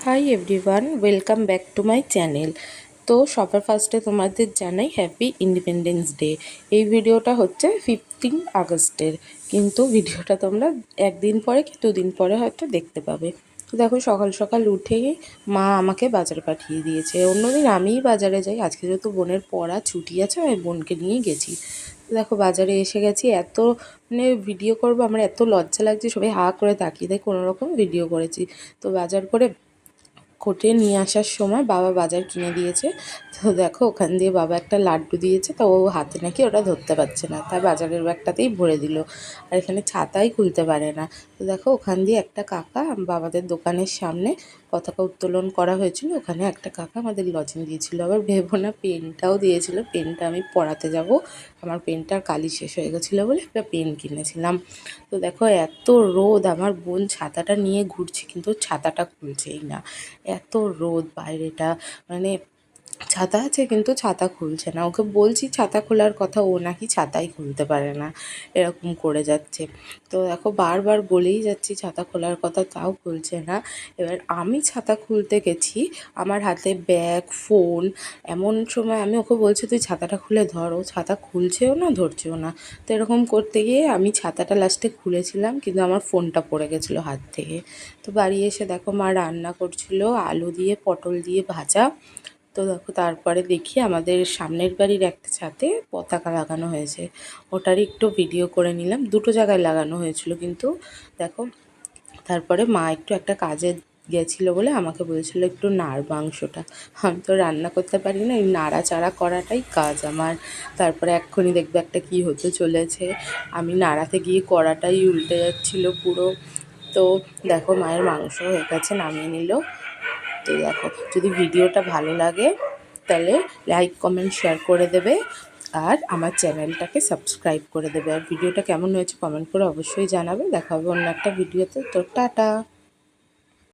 Hi everyone, welcome back to my channel. তো সবার ফার্স্টে তোমাদের জানাই হ্যাপি ইন্ডিপেন্ডেন্স ডে। এই ভিডিওটা হচ্ছে 15 আগস্টের, কিন্তু ভিডিওটা তোমরা একদিন পরে কি দুদিন পরে হয়তো দেখতে পাবে। তো দেখো, সকাল সকাল উঠেই মা আমাকে বাজার পাঠিয়ে দিয়েছে। অন্যদিন আমিই বাজারে যাই, আজকে যেহেতু বোনের পড়া ছুটি আছে আমি বোনকে নিয়ে গেছি। দেখো, বাজারে এসে গেছি। এত ভিডিও করবো, আমার এত লজ্জা লাগছে, সবাই হা করে তাকিয়ে দেয়, কোনো রকম ভিডিও করেছি। তো বাজার করে কোটে নিয়ে আসার সময় বাবা বাজার কিনে দিয়েছে। তো দেখো, ওখান দিয়ে বাবা একটা লাড্ডু দিয়েছে, তো ও হাতে নাকি ওটা ধরতে পারছে না, তাই বাজারের ব্যাগটাতেই ভরে দিল। আর এখানে ছাতাই খুলতে পারে না। তো দেখো, ওখান দিয়ে একটা কাকা, বাবাদের দোকানের সামনে পতাকা উত্তোলন করা হয়েছিল, ওখানে একটা কাকা আমাদের লজেন দিয়েছিল। আবার ভেবো না, পেনটাও দিয়েছিল। পেনটা আমি পড়াতে যাব, আমার পেনটার কালি শেষ হয়ে গেছিলো বলে একটা পেন কিনেছিলাম। তো দেখো, এত রোদ, আমার বোন ছাতাটা নিয়ে ঘুরছে কিন্তু ছাতাটা খুলছেই না। এত রোদ বাইরেটা, মানে ছাতা আছে কিন্তু ছাতা খুলছে না। ওকে বলছি ছাতা খোলার কথা, ও নাকি ছাতাই খুলতে পারে না, এরকম করে যাচ্ছে। তো দেখো, বারবার বলেই যাচ্ছি ছাতা খোলার কথা, তাও খুলছে না। এবার আমি ছাতা খুলতে গেছি, আমার হাতে ব্যাগ, ফোন। এমন সময় আমি ওকে বলছি তুই ছাতাটা খুলে ধর, ও ছাতা খুলছেও না ধরছেও না। তো এরকম করতে গিয়ে আমি ছাতাটা লাস্টে খুলেছিলাম, কিন্তু আমার ফোনটা পড়ে গেছিলো হাত থেকে। তো বাড়ি এসে দেখো, মা রান্না করছিল আলু দিয়ে পটল দিয়ে ভাজা। তো দেখো, তারপরে দেখি আমাদের সামনের বাড়ির একটা ছাদে পতাকা লাগানো হয়েছে, ওটারই একটু ভিডিও করে নিলাম। দুটো জায়গায় লাগানো হয়েছিল কিন্তু। দেখো, তারপরে মা একটু একটা কাজে গেছিলো বলে আমাকে বলেছিল একটু নাড় মাংসটা। আমি তো রান্না করতে পারি না, এই নাড়াচাড়া করাটাই কাজ আমার। তারপরে এক্ষুনি দেখবে একটা কী হতে চলেছে, আমি নাড়াতে গিয়ে কড়াটাই উল্টে যাচ্ছিলো পুরো। তো দেখো, মায়ের মাংস হয়ে গেছে, নামিয়ে নিল। তো দেখো, যদি ভিডিওটা ভালো লাগে তাহলে লাইক কমেন্ট শেয়ার করে দেবে, আর আমার চ্যানেলটাকে সাবস্ক্রাইব করে দেবে। আর ভিডিওটা কেমন হয়েছে কমেন্ট করে অবশ্যই জানাবে। দেখা হবে অন্য একটা ভিডিওতে। তো টাটা।